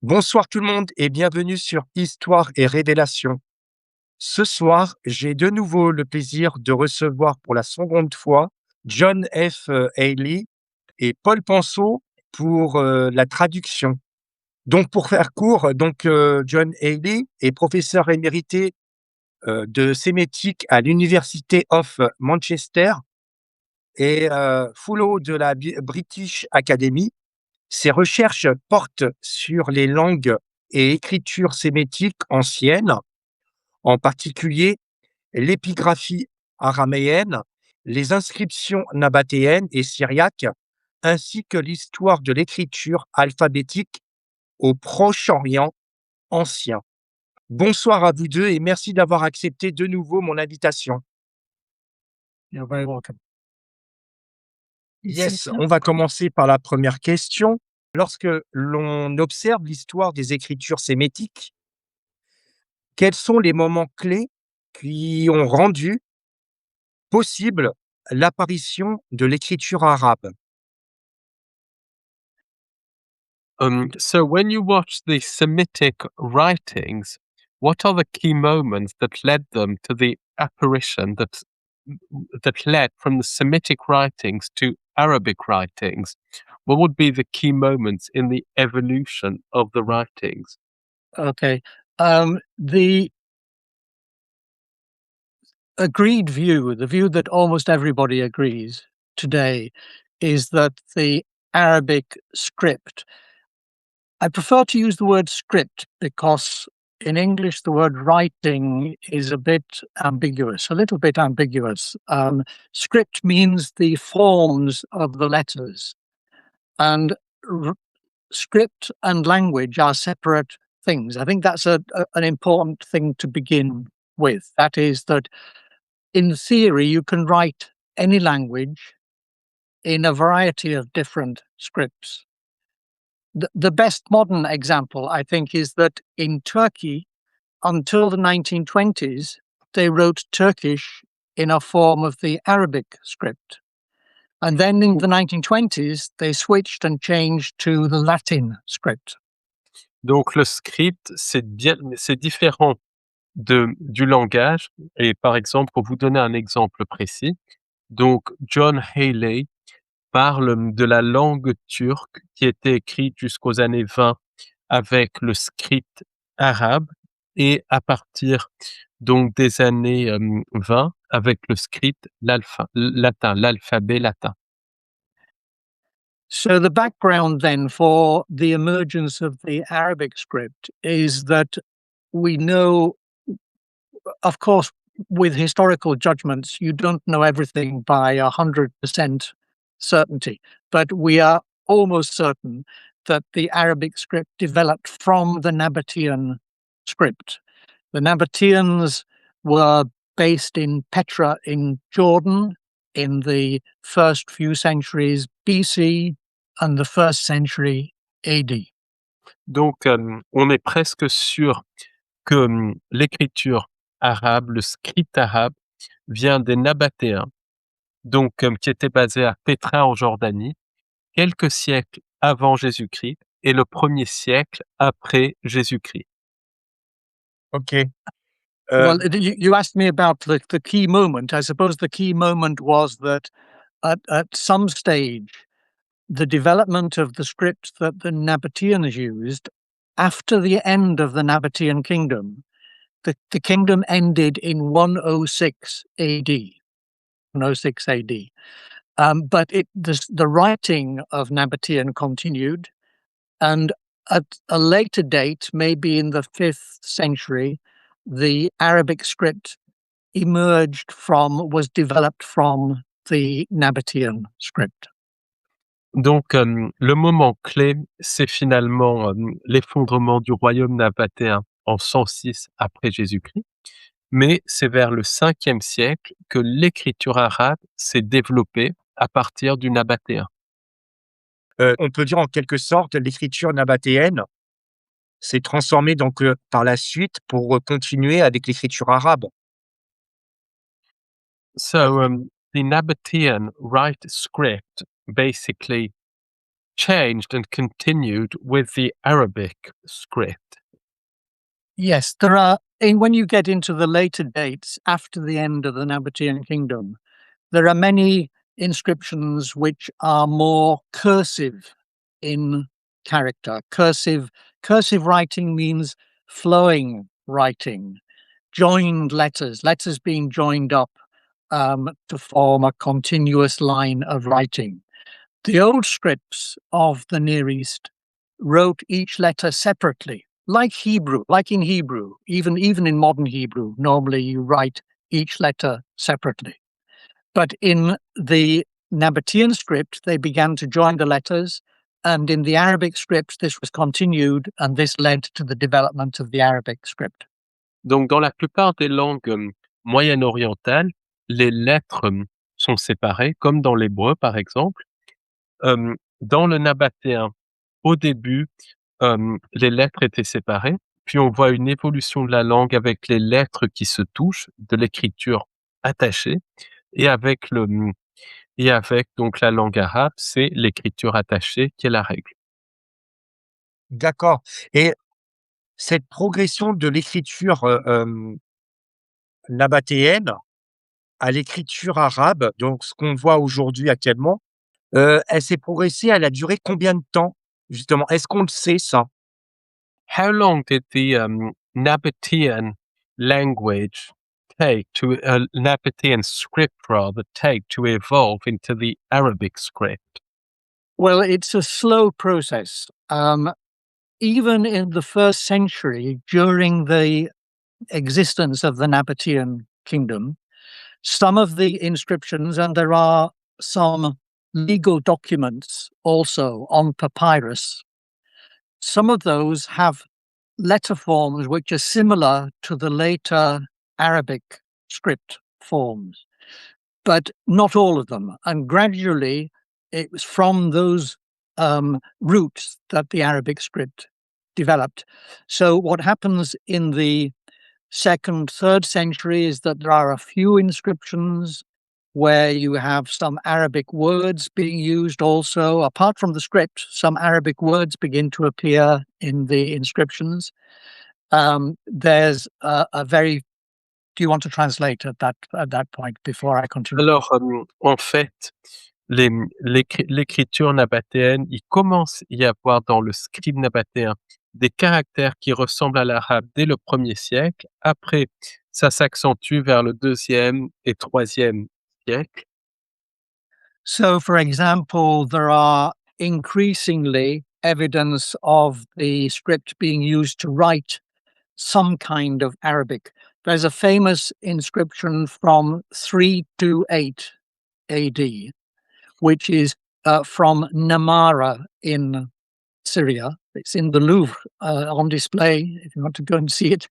Bonsoir tout le monde et bienvenue sur Histoire et Révélations. Ce soir, j'ai de nouveau le plaisir de recevoir pour la seconde fois John F Healey et Paul Penseau pour la traduction. Donc, pour faire court, John Healey est professeur émérité de sémitique à l'Université of Manchester et fellow de la British Academy. Ses recherches portent sur les langues et écritures sémitiques anciennes, en particulier l'épigraphie araméenne, les inscriptions nabatéennes et syriaques, ainsi que l'histoire de l'écriture alphabétique au Proche-Orient ancien. Bonsoir à vous deux et merci d'avoir accepté de nouveau mon invitation. You're very welcome. Yes, on va commencer par la première question. Lorsque l'on observe l'histoire des écritures sémitiques, quels sont les moments clés qui ont rendu possible l'apparition de l'écriture arabe? So when you watch the Semitic writings, what are the key moments that led them to the apparition that led from the Semitic writings to Arabic writings? What would be the key moments in the evolution of the writings? Okay. The agreed view, the view that almost everybody agrees today, is that the Arabic script, I prefer to use the word script because in English the word writing is a bit ambiguous, a little bit ambiguous. Script means the forms of the letters, and script and language are separate things. I think that's an important thing to begin with. That is that in theory, you can write any language in a variety of different scripts. The best modern example, I think, is that in Turkey, until the 1920s, they wrote Turkish in a form of the Arabic script. And then in the 1920s, they switched and changed to the Latin script. Donc le script, c'est différent du langage. Et par exemple, pour vous donner un exemple précis, donc John Healey parle de la langue turque qui était écrite jusqu'aux années 20 avec le script arabe et à partir donc des années 20 avec le script latin, l'alphabet latin. So the background then for the emergence of the Arabic script is that we know, of course, with historical judgments, you don't know everything by 100% certainty, but we are almost certain that the Arabic script developed from the Nabatean script. The Nabateans were based in Petra in Jordan in the first few centuries BC and the first century AD. Donc, on est presque sûr que l'écriture arabe, le script arabe, vient des Nabatéens, donc qui était basé à Pétra en Jordanie, quelques siècles avant Jésus-Christ et le premier siècle après Jésus-Christ. Ok. Well, you asked me about the key moment. I suppose the key moment was that at some stage, the development of the script that the Nabateans used, after the end of the Nabatean kingdom, the kingdom ended in 106 AD. 106 AD. But the writing of Nabatean continued, and at a later date, maybe in the 5th century, the Arabic script was developed from the Nabatean script. Donc, le moment clé, c'est finalement l'effondrement du royaume nabatéen en 106 après Jésus-Christ, mais c'est vers le 5e siècle que l'écriture arabe s'est développée à partir du nabatéen. On peut dire en quelque sorte l'écriture nabatéenne s'est transformée par la suite pour continuer avec l'écriture arabe. So, the Nabatean script basically changed and continued with the Arabic script. Yes, there are, when you get into the later dates after the end of the Nabatean kingdom, there are many inscriptions which are more cursive in character. Cursive writing means flowing writing, joined letters, letters being joined up to form a continuous line of writing. The old scripts of the Near East wrote each letter separately, like Hebrew, like in Hebrew. Even in modern Hebrew, normally you write each letter separately. But in the Nabatean script, they began to join the letters, and in the Arabic script, this was continued, and this led to the development of the Arabic script. Donc, dans la plupart des langues moyen-orientales, les lettres sont séparées, comme dans l'hébreu, par exemple. Dans le nabatéen, au début, les lettres étaient séparées, puis on voit une évolution de la langue avec les lettres qui se touchent, de l'écriture attachée, et avec donc la langue arabe, c'est l'écriture attachée qui est la règle. D'accord, et cette progression de l'écriture, nabatéenne à l'écriture arabe, donc ce qu'on voit aujourd'hui actuellement, elle s'est progressée, elle a duré combien de temps, justement? Est-ce qu'on le sait ça? How long did the Nabatean language Nabatean script rather take to evolve into the Arabic script? Well, it's a slow process. Even in the first century, during the existence of the Nabatean kingdom, some of the inscriptions, and there are some legal documents also on papyrus, some of those have letter forms which are similar to the later Arabic script forms, but not all of them. And gradually, it was from those roots that the Arabic script developed. So what happens in the 2nd, 3rd century is that there are a few inscriptions where you have some Arabic words being used also. Apart from the script, some Arabic words begin to appear in the inscriptions. There's a very... Do you want to translate at that point before I continue? Alors, en fait, l'écriture nabatéenne, il commence à y avoir dans le script nabatéen des caractères qui ressemblent à l'arabe dès le 1er siècle. Après, ça s'accentue vers le 2e et 3e siècle. So, for example, there are increasingly evidence of the script being used to write some kind of Arabic. There's a famous inscription from 328 AD, which is from Namara in Syria. It's in the Louvre on display if you want to go and see it.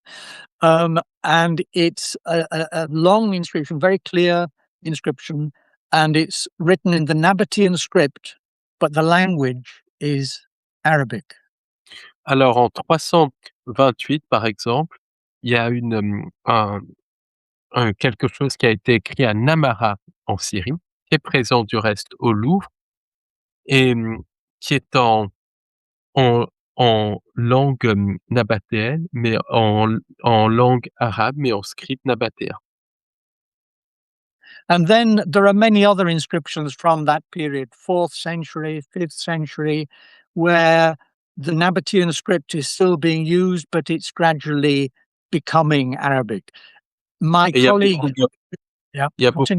And it's a long inscription, very clear inscription, and it's written in the Nabatean script, but the language is Arabic. Alors, en 328, par exemple, il y a quelque chose qui a été écrit à Namara en Syrie, qui est présent du reste au Louvre et qui est en langue nabatéenne, mais en langue arabe, mais en script nabatéen. And then there are many other inscriptions from that period, 4th century, 5th century, where the Nabatean script is still being used, but it's gradually becoming Arabic. My Et colleague... il y a beaucoup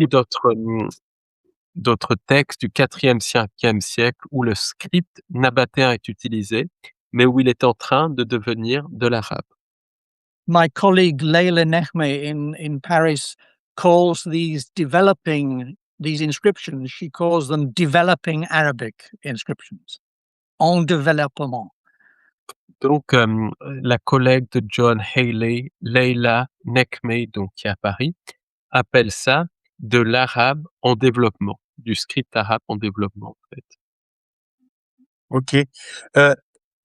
d'autres textes du 4e, 5e siècle où le script nabatéen est utilisé, mais où il est en train de devenir de l'arabe. My colleague Leila Nehme in Paris calls these inscriptions, she calls them developing Arabic inscriptions, en développement. Donc, la collègue de John Healey, Leila Nehme, donc qui est à Paris, appelle ça de l'arabe en développement, du script arabe en développement, en fait. OK.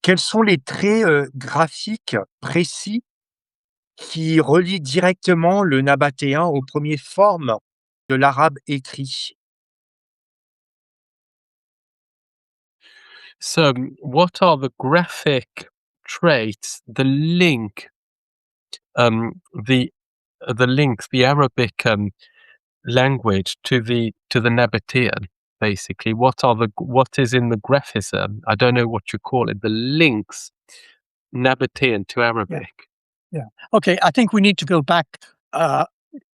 Quels sont les traits, graphiques précis qui relient directement le nabatéen aux premières formes de l'arabe écrit? So, what are the graphic traits, the link, um, the the Arabic language to the nabatéenne, basically? What is in the graphism? I don't know what you call it. The links nabatéenne to Yeah. Arabic. Yeah. Okay, I think we need to go back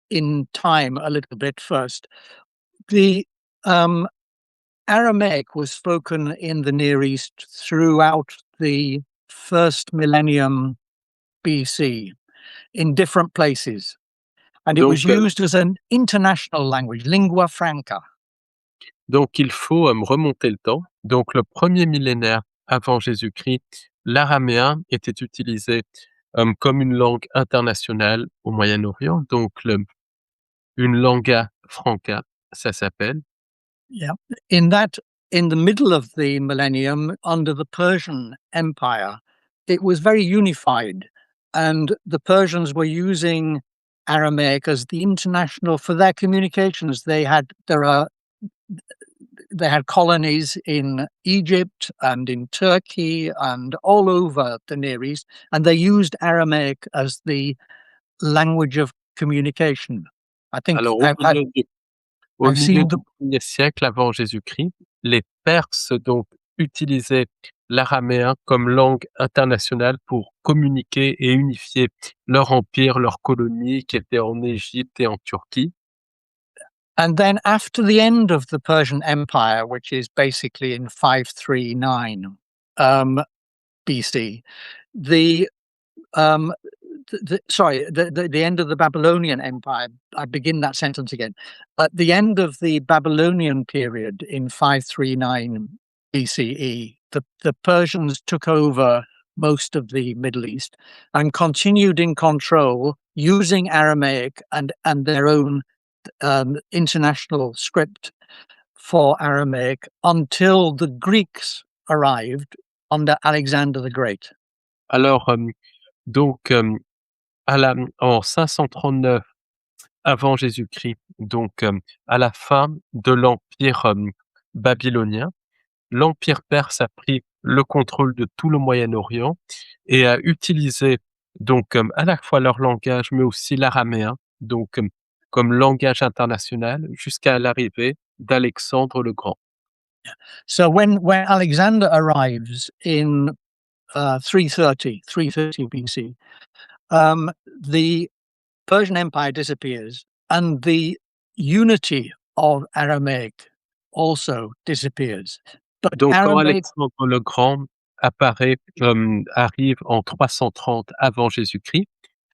in time a little bit first. The Aramaic was spoken in the Near East throughout the first millennium BC in different places, and it Donc, was used as an international language, lingua franca. Donc, il faut remonter le temps. Donc, le premier millénaire avant Jésus-Christ, l'araméen était utilisé comme une langue internationale au Moyen-Orient. Donc, une lingua franca, ça s'appelle. Yeah. In the middle of the millennium, under the Persian Empire, it was very unified, and the Persians were using Aramaic as the international for their communications. They had colonies in Egypt and in Turkey and all over the Near East, and they used Aramaic as the language of communication. I think Alors, au I've milieu seen du 1er siècle avant Jésus-Christ, les Perses donc utilisaient l'araméen comme langue internationale pour communiquer et unifier leur empire, leurs colonies qui étaient en Égypte et en Turquie. And then after the end of the Persian Empire, which is basically in 539 BC, the end of the Babylonian Empire. I begin that sentence again. At the end of the Babylonian period in 539 BCE, the Persians took over most of the Middle East and continued in control using Aramaic and their own international script for Aramaic until the Greeks arrived under Alexander the Great. Alors, donc, en 539 avant Jésus-Christ, donc à la fin de l'empire babylonien, l'empire perse a pris le contrôle de tout le Moyen-Orient et a utilisé donc à la fois leur langage, mais aussi l'araméen, donc comme langage international jusqu'à l'arrivée d'Alexandre le Grand. So when Alexander arrives in 330 BC, the Persian Empire disappears and the unity of Aramaic also disappears. But Donc quand Aramaic, Alexandre le Grand arrive en 330 avant Jésus-Christ,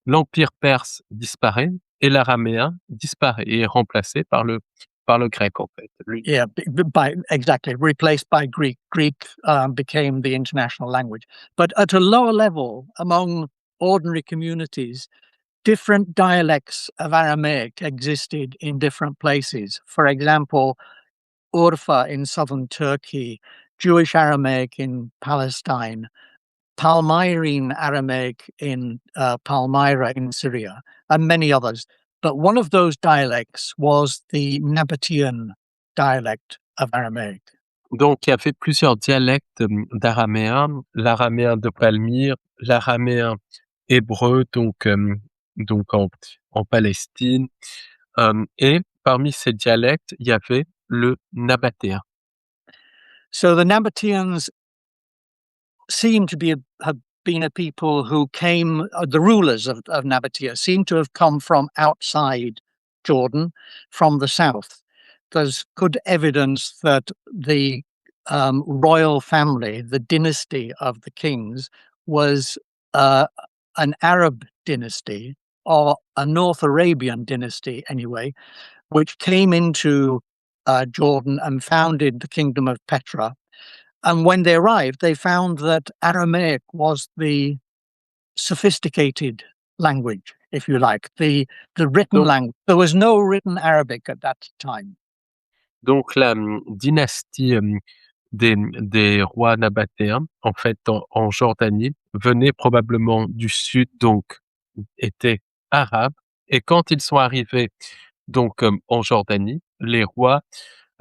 l'empire perse disparaît et l'araméen disparaît et est remplacé par le grec, en fait. yeah, exactly replaced by Greek. Greek became the international language. But at a lower level, among ordinary communities, different dialects of Aramaic existed in different places. For example, Urfa in southern Turkey, Jewish Aramaic in Palestine, Palmyrene Aramaic in Palmyra in Syria, and many others. But one of those dialects was the nabatéenne dialect of Aramaic. Donc il y avait plusieurs dialectes d'araméen, l'araméen de Palmyre, l'araméen hébreu, donc en Palestine, et parmi ces dialectes, il y avait le nabatéen. So the Nabateans seem to have been a people who came, the rulers of Nabatea seem to have come from outside Jordan, from the south. There's good evidence that the royal family, the dynasty of the kings, was an Arab dynasty, or a North Arabian dynasty anyway, which came into Jordan and founded the kingdom of Petra. And when they arrived, they found that Aramaic was the sophisticated language, if you like, the written Donc language. There was no written Arabic at that time. donc la dynastie des rois nabatéens, en fait, en Jordanie, venait probablement du sud, donc étaient arabes. Et quand ils sont arrivés donc en Jordanie, les rois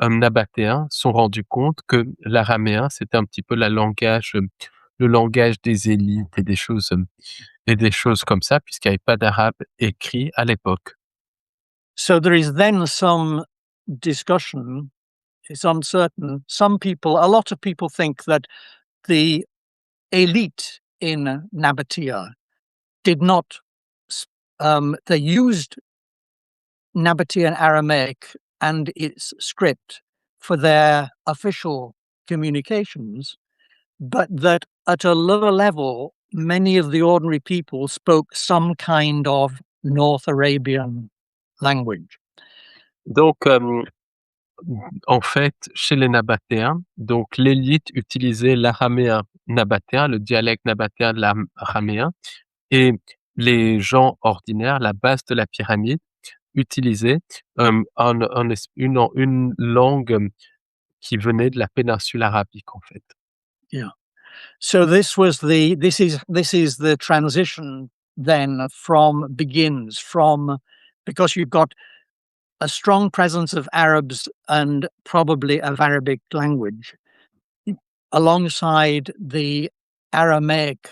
nabatéens sont rendus compte que l'araméen, c'était un petit peu le langage des élites et des choses comme ça, puisqu'il n'y avait pas d'arabe écrit à l'époque. So there is then some discussion. It's uncertain. A lot of people think that the elite in Nabatea did not, they used Nabatean Aramaic and its script for their official communications, but that at a lower level, many of the ordinary people spoke some kind of North Arabian language. Donc, en fait, chez les nabatéens, donc l'élite utilisait l'araméen nabatéen, le dialecte nabatéen de l'araméen, et les gens ordinaires, la base de la pyramide, utilisaient une langue qui venait de la péninsule arabique, en fait. Yeah. So this is the transition then because you've got a strong presence of Arabs and probably of Arabic language alongside the Aramaic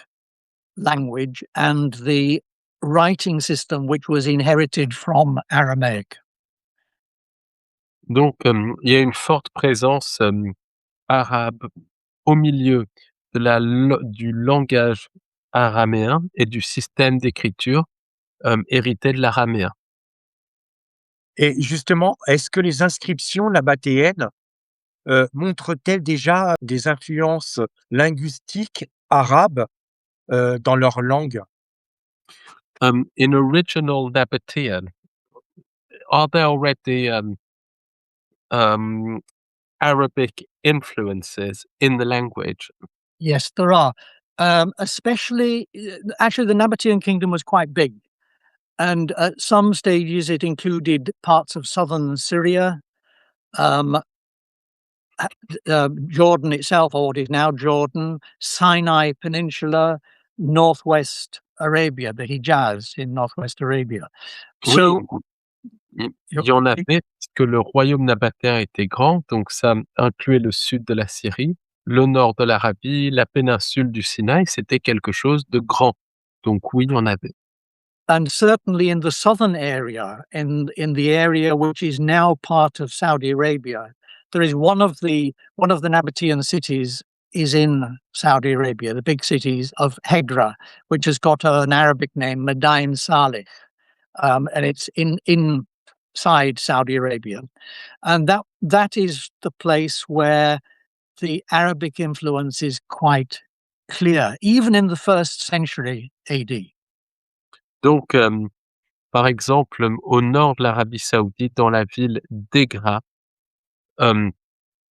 language and the writing system which was inherited from Aramaic. Donc, il y a une forte présence arabe au milieu du langage araméen et du système d'écriture hérité de l'araméen. Et justement, est-ce que les inscriptions nabatéennes montrent-elles déjà des influences linguistiques arabes dans leur langue? In original Nabatean, are there already Arabic influences in the language? Yes, there are. Especially, actually, the Nabatean kingdom was quite big. And at some stages, it included parts of southern Syria, um, Jordan itself, or what is now Jordan, Sinai Peninsula, northwest Arabia, the Hijaz in northwest Arabia. So, Oui, il y en avait, puisque le royaume nabatéen était grand, donc ça incluait le sud de la Syrie, le nord de l'Arabie, la péninsule du Sinaï, c'était quelque chose de grand. Donc oui, il y en avait. and certainly in the southern area, in the area which is now part of Saudi Arabia, there is one of the Nabatean cities is in Saudi Arabia, the big cities of Hegra, which has got an Arabic name, Madain Saleh, and it's inside Saudi Arabia, and that is the place where the Arabic influence is quite clear, even in the 1st century AD. Donc, par exemple, au nord de l'Arabie saoudite, hem,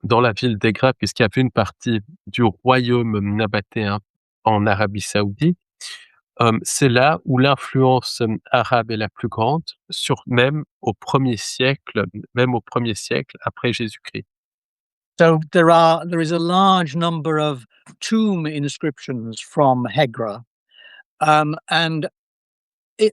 dans la ville d'Egra, puisqu'il y avait une partie du royaume nabatéen en Arabie saoudite, c'est là où l'influence arabe est la plus grande, même au 1er siècle, après Jésus-Christ. So there is a large number of tomb inscriptions from Hegra, and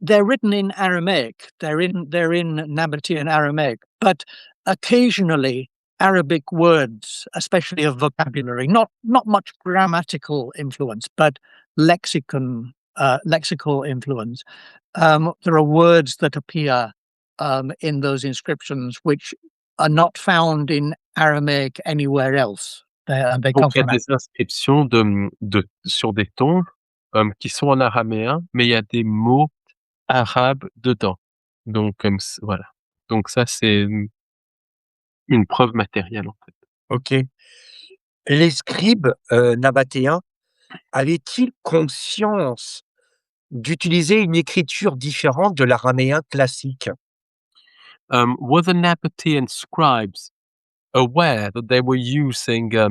they're written in Aramaic. They're in Nabatean Aramaic, but occasionally Arabic words, especially of vocabulary, not much grammatical influence, but lexical influence. There are words that appear in those inscriptions which are not found in Aramaic anywhere else. They Donc come il y a from des inscriptions sur des tombes, qui sont en araméen, mais il y a des mots arabes dedans. Donc voilà. Donc ça, c'est une preuve matérielle, en fait. OK. Les scribes nabatéens avaient-ils conscience d'utiliser une écriture différente de l'araméen classique? Were the Nabatean scribes aware that they were using a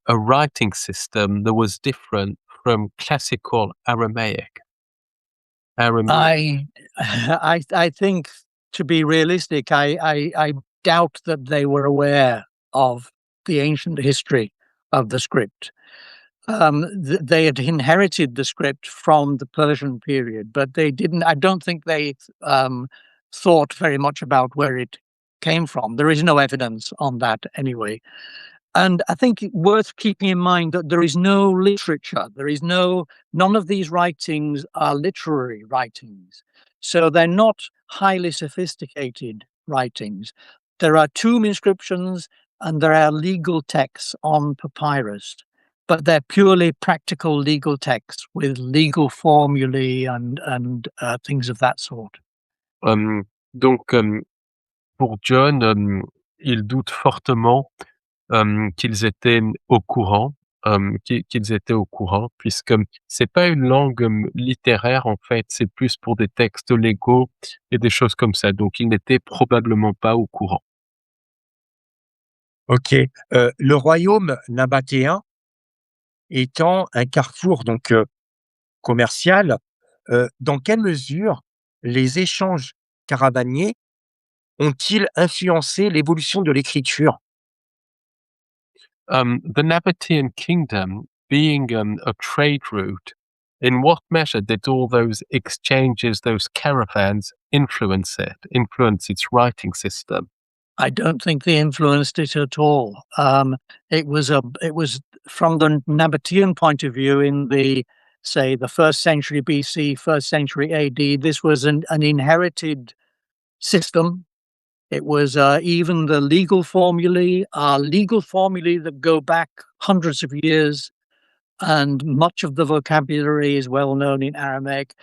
writing system that was different from classical Aramaic? Aramean. I think, to be realistic, I doubt that they were aware of the ancient history of the script. They had inherited the script from the Persian period, but they didn't. I don't think they thought very much about where it came from. There is no evidence on that anyway. And I think worth keeping in mind that there is no literature. None of these writings are literary writings. So they're not highly sophisticated writings. There are tomb inscriptions and there are legal texts on papyrus, but they're purely practical legal texts with legal formulae and things of that sort. Donc, pour John, il doute fortement qu'ils étaient au courant, qu'ils étaient au courant, puisque c'est pas une langue littéraire en fait, c'est plus pour des textes légaux et des choses comme ça. Donc, ils n'étaient probablement pas au courant. OK. Le royaume nabatéen étant un carrefour donc commercial, dans quelle mesure les échanges caravaniers ont-ils influencé l'évolution de l'écriture? The Nabatean kingdom being a trade route, in what measure did all those exchanges, those caravans, influence its writing system? I don't think they influenced it at all. It was from the Nabatean point of view in the first century BC, first century AD. This was an inherited system. It was even the legal formulae that go back hundreds of years, and much of the vocabulary is well known in Aramaic.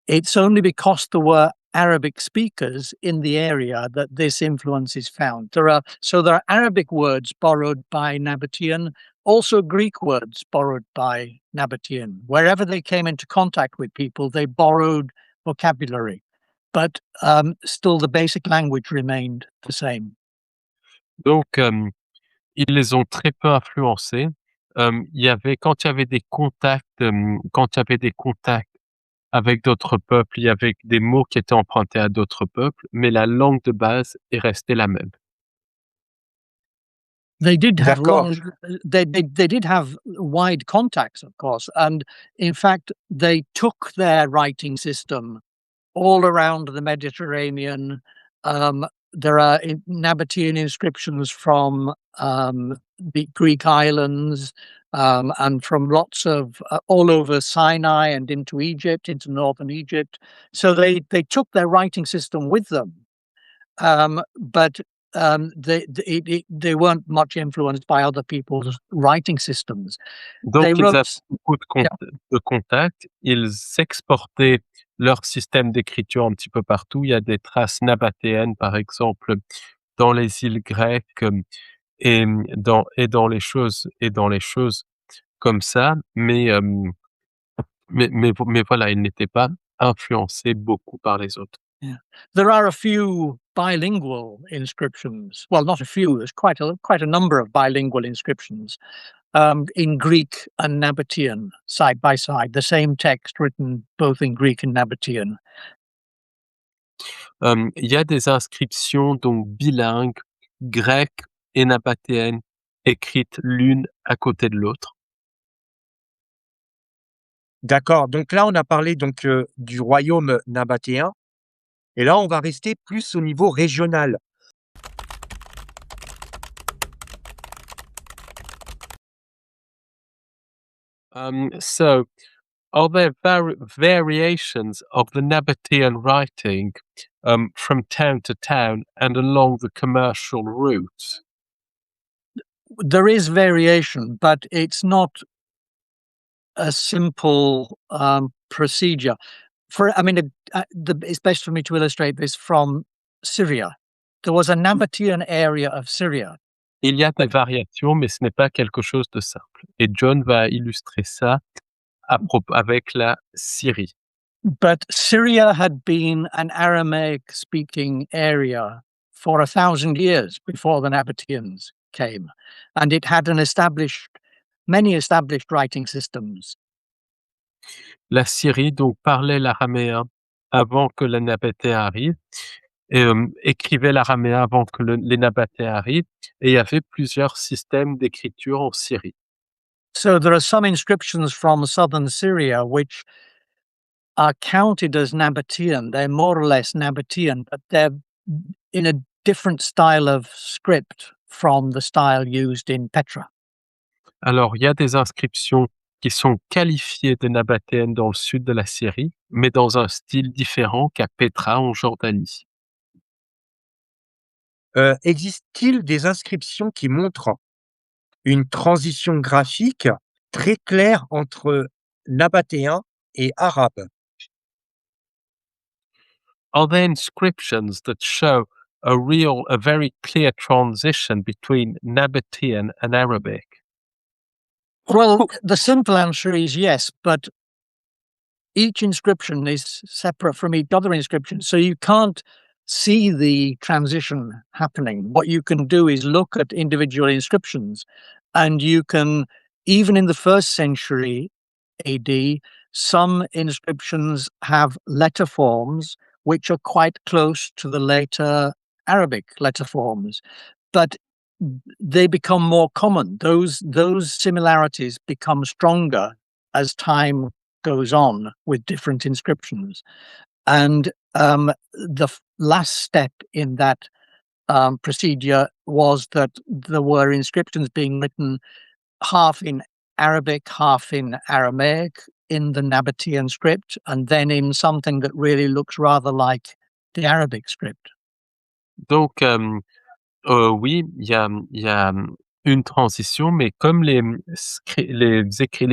It's only because there were Arabic speakers in the area that this influence is found. There are Arabic words borrowed by Nabatean, also Greek words borrowed by Nabatean. Wherever they came into contact with people, they borrowed vocabulary, but still the basic language remained the same. Donc, ils les ont très peu influencés. Quand il y avait des contacts, avec d'autres peuples, il y avait des mots qui étaient empruntés à d'autres peuples, mais la langue de base est restée la même. They did have D'accord. they did have wide contacts, of course, and in fact, they took their writing system all around the Mediterranean. There are Nabatean inscriptions from the Greek islands and from lots of all over Sinai and into Egypt, into northern Egypt. So they took their writing system with them, but they weren't much influenced by other people's writing systems. Donc, They ils wrote, avaient beaucoup de contacts. Ils exportaient leur système d'écriture un petit peu partout. Il y a des traces nabatéennes, par exemple, dans les îles grecques et dans les choses comme ça. Mais voilà, ils n'étaient pas influencés beaucoup par les autres. yeah. There are a few bilingual inscriptions. Well, not a few. There's quite a number of bilingual inscriptions in Greek and Nabatean side by side. The same text written both in Greek and Nabatean. Il y a des inscriptions donc bilingues, grecques et nabatéennes, écrites l'une à côté de l'autre. D'accord, donc là, on a parlé donc du royaume nabatéen et là, on va rester plus au niveau régional. So, are there variations of the Nabatean writing from town to town and along the commercial routes? There is variation, but it's not a simple procedure. It's best for me to illustrate this from Syria. There was a Nabatean area of Syria. Il y a des variations, mais ce n'est pas quelque chose de simple. Et John va illustrer ça avec la Syrie. But Syria had been an Aramaic-speaking area for 1,000 years before the Nabateans came, and it had many established writing systems. La Syrie donc parlait l'araméen avant que les nabatéens arrivent, et écrivait l'araméen avant que les nabatéens arrivent, et il y avait plusieurs systèmes d'écriture en Syrie. So there are some inscriptions from southern Syria which are counted as Nabatean. They're more or less Nabatean, but they're in a different style of script from the style used in Petra? Alors, il y a des inscriptions qui sont qualifiées de nabatéennes dans le sud de la Syrie, mais dans un style différent qu'à Petra en Jordanie. Existe-t-il des inscriptions qui montrent une transition graphique très claire entre nabatéen et arabe? Are there inscriptions that show a very clear transition between Nabatean and Arabic? Well, the simple answer is yes, but each inscription is separate from each other inscription, so you can't see the transition happening. What you can do is look at individual inscriptions, and you can, even in the 1st century AD, some inscriptions have letter forms which are quite close to the later Arabic letter forms, but they become more common. Those similarities become stronger as time goes on with different inscriptions. And the last step in that procedure was that there were inscriptions being written half in Arabic, half in Aramaic, in the Nabatean script, and then in something that really looks rather like the Arabic script. Donc, oui, il y a une transition, mais comme les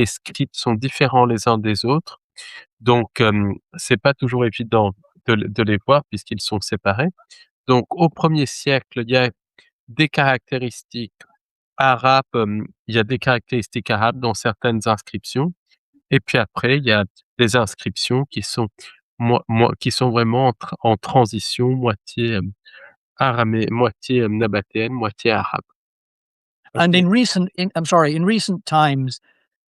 scripts sont différents les uns des autres, donc c'est pas toujours évident de les voir puisqu'ils sont séparés. Donc, au 1er siècle, il y a des caractéristiques arabes, il y a des caractéristiques arabes dans certaines inscriptions. Et puis après, il y a des inscriptions qui sont qui sont vraiment en transition, moitié moitié nabatéenne, moitié arabe. And in recent times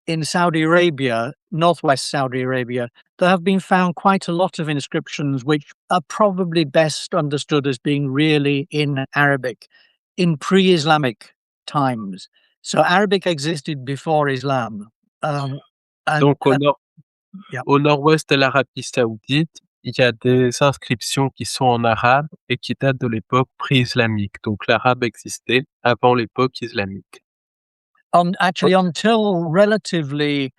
in Saudi Arabia, northwest Saudi Arabia, there have been found quite a lot of inscriptions which are probably best understood as being really in Arabic in pre-Islamic times. So Arabic existed before Islam. Donc Yeah. au nord-ouest de l'Arabie saoudite, il y a des inscriptions qui sont en arabe et qui datent de l'époque pré-islamique. Donc l'arabe existait avant l'époque islamique. Actually, until relatively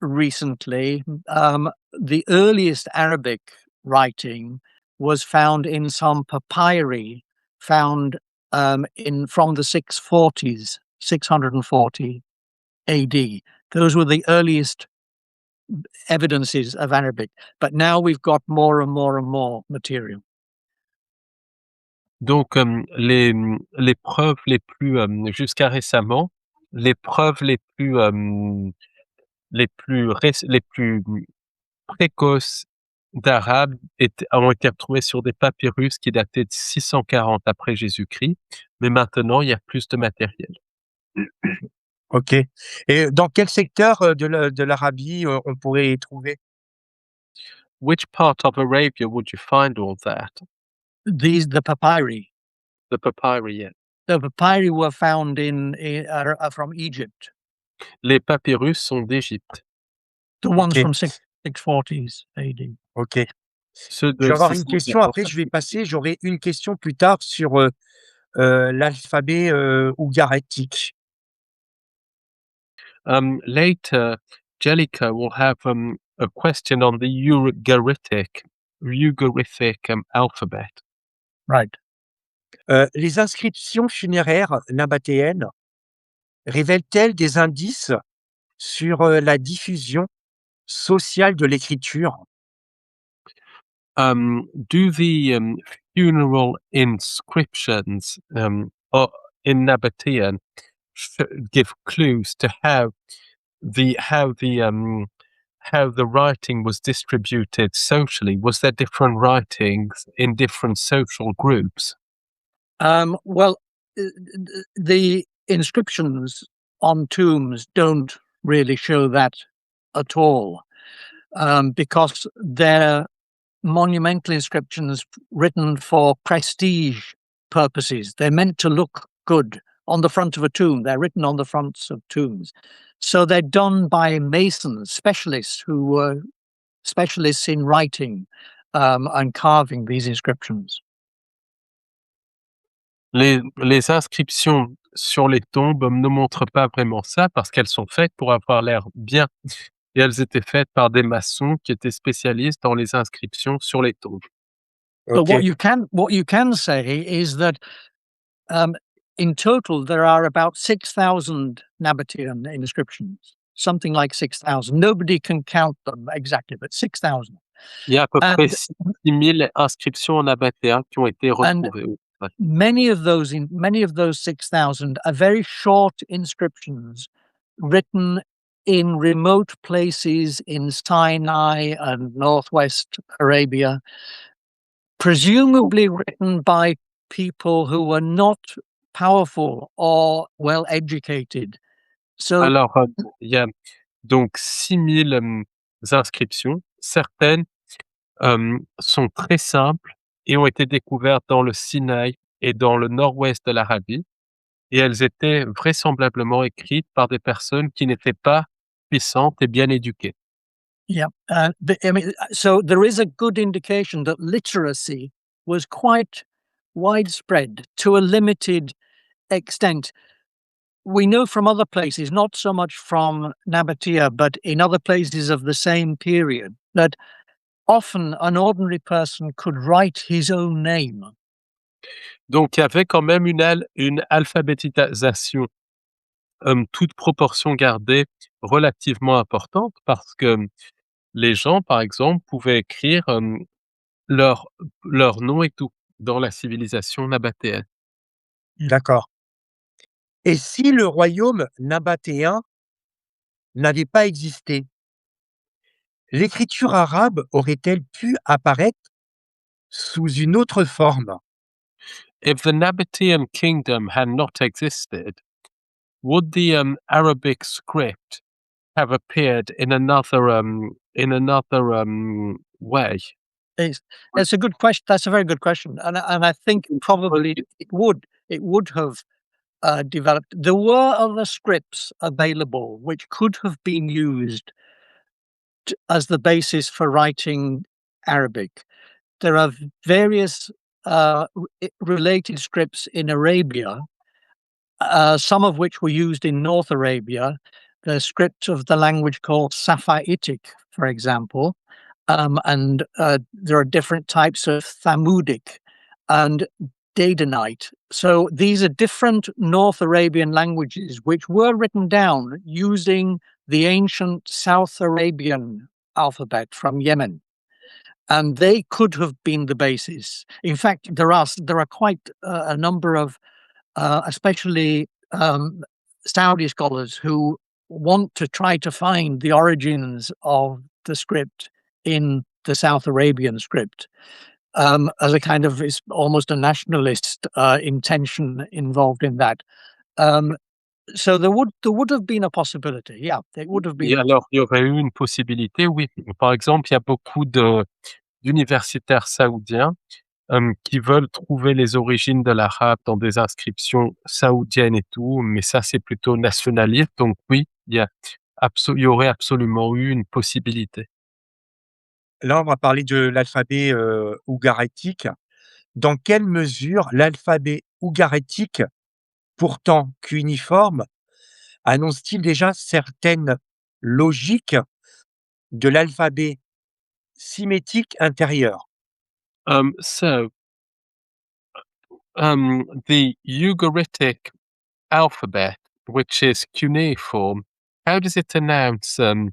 recently, the earliest Arabic writing was found in some papyri found from the 640 AD. Those were the earliest evidences of Arabic, but now we've got more and more and more material. Donc les preuves les plus, jusqu'à récemment, les preuves les plus précoces d'arabe ont été retrouvées sur des papyrus qui dataient de 640 après Jésus-Christ, mais maintenant il y a plus de matériel. OK. Et dans quel secteur, de l'Arabie, on pourrait y trouver? Which part of Arabia would you find all that? The papyri. The papyri, yeah. The papyri were found from Egypt. Les papyrus sont d'Égypte. The ones OK. from 640s AD. OK. Ceux Je de vais avoir une 600 question, après je vais passer, j'aurai une question plus tard sur, l'alphabet, ougaritique. Later, Jellica will have a question on the Ugaritic alphabet. Right. Les inscriptions funéraires nabatéennes révèlent-elles des indices sur, la diffusion sociale de l'écriture? Do the funeral inscriptions in Nabatean give clues to how the writing was distributed socially? Was there different writings in different social groups? Well, the inscriptions on tombs don't really show that at all, because they're monumental inscriptions written for prestige purposes. They're meant to look good on the front of a tomb. They're written on the fronts of tombs. So they're done by masons, specialists who were specialists in writing and carving these inscriptions. Les inscriptions sur les tombes ne montrent pas vraiment ça parce qu'elles sont faites pour avoir l'air bien et elles étaient faites par des maçons qui étaient spécialistes dans les inscriptions sur les tombes. But OK, what you can say is that um, in total there are about 6,000 nabatéennes inscriptions, something like 6,000. Nobody can count them exactly, but 6,000. Il y a à peu près And 6 000 inscriptions en nabatéen qui ont été and retrouvées, oui, ouais. many of those 6,000 are very short inscriptions written in remote places in Sinai and northwest Arabia, presumably written by people who were not powerful or well educated. So Alors, il y a donc 6 000, inscriptions. Certaines, sont très simples et ont été découvertes dans le Sinaï et dans le nord-ouest de l'Arabie et elles étaient vraisemblablement écrites par des personnes qui n'étaient pas puissantes et bien éduquées. yeah, so there is a good indication that literacy was quite widespread to a limited extent. We know from other places, not so much from Nabatea, but in other places of the same period, that often an ordinary person could write his own name. Donc il y avait quand même une alphabétisation, toute proportion gardée, relativement importante parce que les gens, par exemple, pouvaient écrire, leur leur nom et tout dans la civilisation nabatéenne. d'accord. Et si le royaume nabatéen n'avait pas existé, l'écriture arabe aurait-elle pu apparaître sous une autre forme? If the Nabatean kingdom had not existed, would the, Arabic script have appeared in another, way? It's, it's a good question. That's a very good question, and I think probably it would have developed. There were other scripts available which could have been used as the basis for writing Arabic. There are various related scripts in Arabia, some of which were used in North Arabia. The script of the language called Safa'itic, for example, and there are different types of Thamudic and Dadanite. So these are different North Arabian languages which were written down using the ancient South Arabian alphabet from Yemen, and they could have been the basis. In fact, there are quite a number of, especially Saudi scholars, who want to try to find the origins of the script in the South Arabian script, as a kind of, it's almost a nationalist intention involved in that. So there would have been a possibility. Yeah, there would have been. Et alors, il y aurait eu une possibilité, oui. Par exemple, il y a beaucoup d'universitaires saoudiens, qui veulent trouver les origines de l'arabe dans des inscriptions saoudiennes et tout, mais ça, c'est plutôt nationaliste. Donc oui, il y aurait absolument eu une possibilité. Là, on va parler de l'alphabet, ougaritique. Dans quelle mesure l'alphabet ougaritique, pourtant cuniforme, annonce-t-il déjà certaines logiques de l'alphabet symétique intérieur? So, the Ugaritic alphabet, which is cuneiform, how does it announce the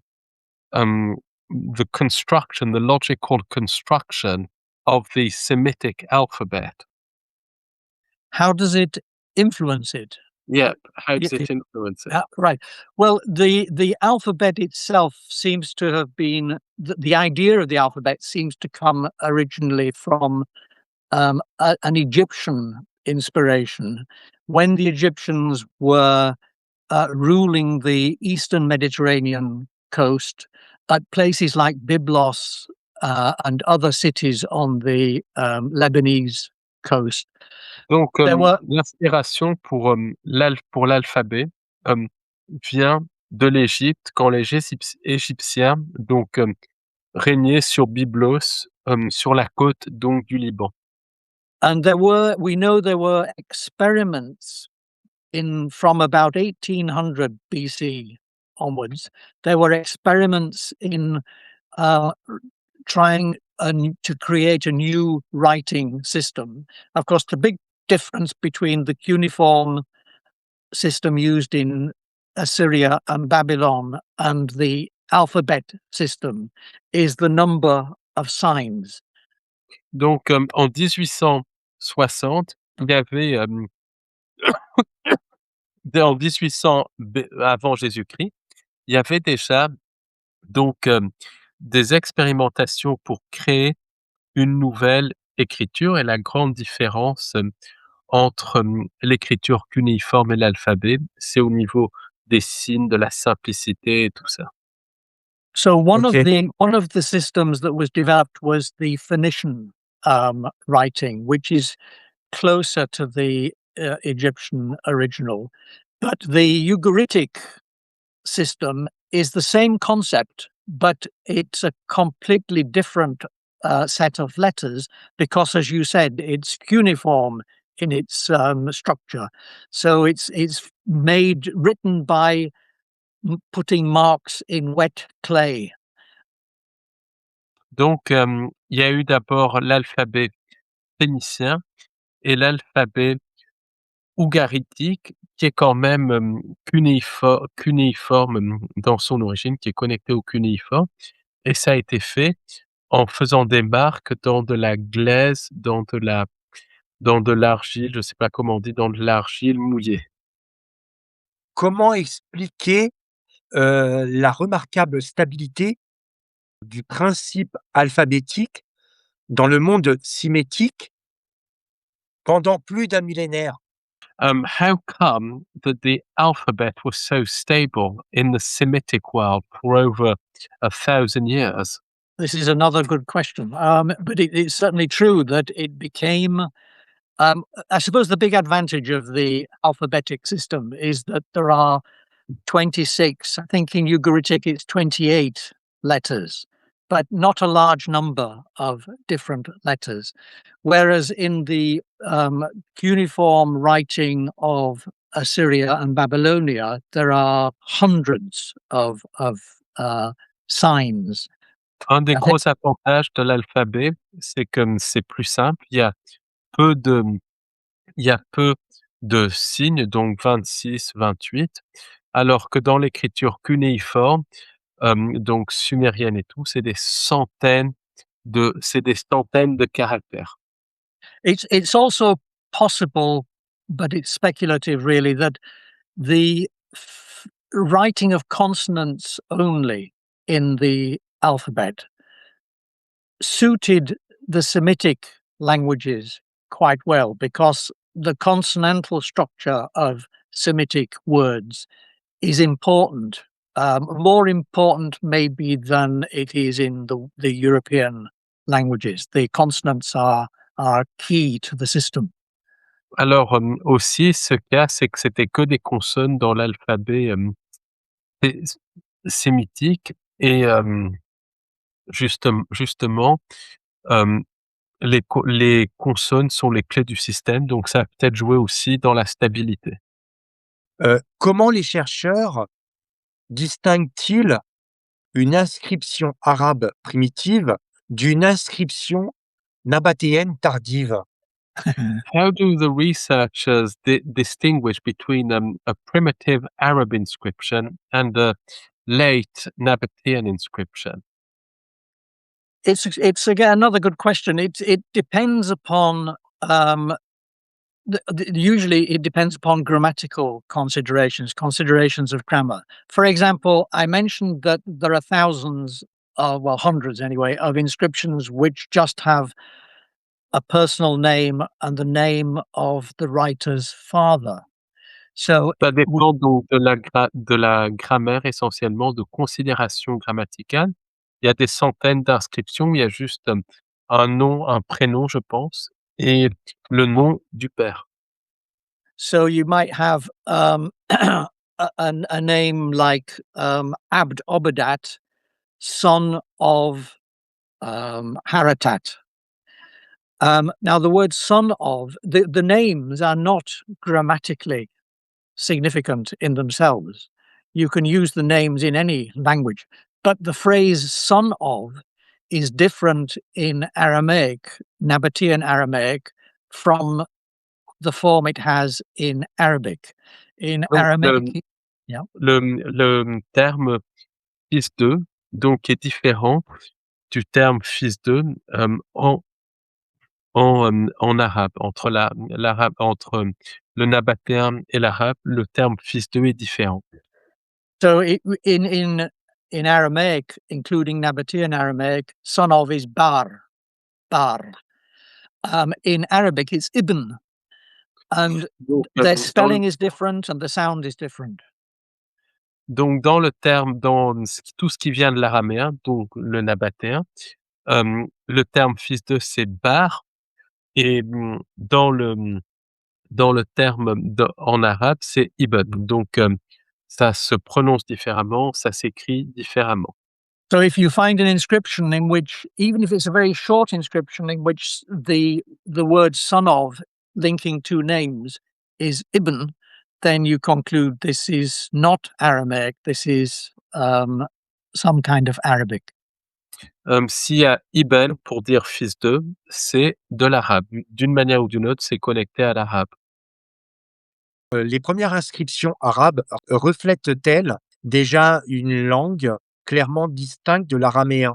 construction, the logical construction of the Semitic alphabet? How does it influence it? Yep. How Y- does it influence it? Right. Well, the alphabet itself seems to have been the idea of the alphabet seems to come originally from an Egyptian inspiration when the Egyptians were ruling the eastern Mediterranean coast at places like Byblos and other cities on the Lebanese coast. Donc, There were l'inspiration pour l'alphabet, hem, vient de l'Égypte quand les Égyptiens donc, régnaient sur Byblos, sur la côte donc du Liban. And we know there were experiments from about 1800 BC onwards. There were experiments in trying to create a new writing system. Of course, the big difference between the cuneiform system used in Assyria and Babylon and the alphabet system is the number of signs. Donc, en 1860, il y avait, en 1800 avant Jésus-Christ, il y avait déjà donc, des expérimentations pour créer une nouvelle écriture et la grande différence, entre, l'écriture cunéiforme et l'alphabet, c'est au niveau des signes, de la simplicité et tout ça. So one OK. of the systems that was developed was the Phoenician writing, which is closer to the Egyptian original. But the Ugaritic system is the same concept, but it's a completely different set of letters because, as you said, it's cuneiform in its structure. So it's written by putting marks in wet clay. Donc, il y a eu d'abord l'alphabet phénicien et l'alphabet ougaritique qui est quand même, cunéiforme, dans son origine, qui est connecté au cunéiforme et ça a été fait en faisant des marques dans de la glaise, dans de l'argile, je ne sais pas comment on dit, dans de l'argile mouillée. Comment expliquer, la remarquable stabilité du principe alphabétique dans le monde sémitique pendant plus d'un millénaire? How come that the alphabet was so stable in the Semitic world for over 1,000 years? This is another good question. But it's certainly true that it became. I suppose the big advantage of the alphabetic system is that there are 26, I think in Ugaritic it's 28 letters, but not a large number of different letters. Whereas in the cuneiform writing of Assyria and Babylonia, there are hundreds of signs. Un des I think gros avantages de l'alphabet, c'est que c'est plus simple. Peu de il y a peu de signes, donc 26, 28, alors que dans l'écriture cunéiforme, donc sumérienne et tout, c'est des centaines de caractères. it's also possible, but it's speculative really, that the writing of consonants only in the alphabet suited the Semitic languages quite well because the consonantal structure of Semitic words is important, more important maybe than it is in the European languages. The consonants are key to the system. Alors, aussi, ce cas, c'est que c'était que des consonnes dans l'alphabet, sé sémitique et justement, hem, les consonnes sont les clés du système, donc ça a peut-être joué aussi dans la stabilité. Comment les chercheurs distinguent-ils une inscription arabe primitive d'une inscription nabatéenne tardive? How do the researchers distinguish between a primitive Arab inscription and a late Nabatean inscription? It's again another good question. It depends upon usually it depends upon grammatical considerations of grammar. For example, I mentioned that there are thousands, well, hundreds anyway, of inscriptions which just have a personal name and the name of the writer's father. So, Ça dépend donc de la grammaire essentiellement, de considérations grammaticales. Il y a des centaines d'inscriptions, il y a juste, un nom, un prénom, je pense et le nom du père. so you might have a name like Abd Obadat, son of Haratat. Now, the word son of, the names are not grammatically significant in themselves. You can use the names in any language, but the phrase son of is different in Aramaic, Nabatean Aramaic, from the form it has in Arabic. In Donc Aramaic, yeah. le terme fils de, donc est différent du terme fils de, en arabe. Entre le nabatéen et l'arabe, le terme fils de est différent. So in Aramaic, including Nabatean Aramaic, son of is bar. In Arabic, it's ibn, and Donc, their spelling is different and the sound is different. donc dans le terme, tout ce qui vient de l'araméen, donc le nabatéen, le terme fils de c'est bar et dans le terme en arabe, c'est ibn. Donc, ça se prononce différemment, ça s'écrit différemment. So if you find an inscription in which, even if it's a very short inscription, in which the word son of linking two names is ibn, then you conclude this is not Aramaic, this is some kind of Arabic. S'il y a ibn pour dire fils de, c'est de l'arabe. D'une manière ou d'une autre, c'est connecté à l'arabe. Les premières inscriptions arabes reflètent-elles déjà une langue clairement distincte de l'araméen?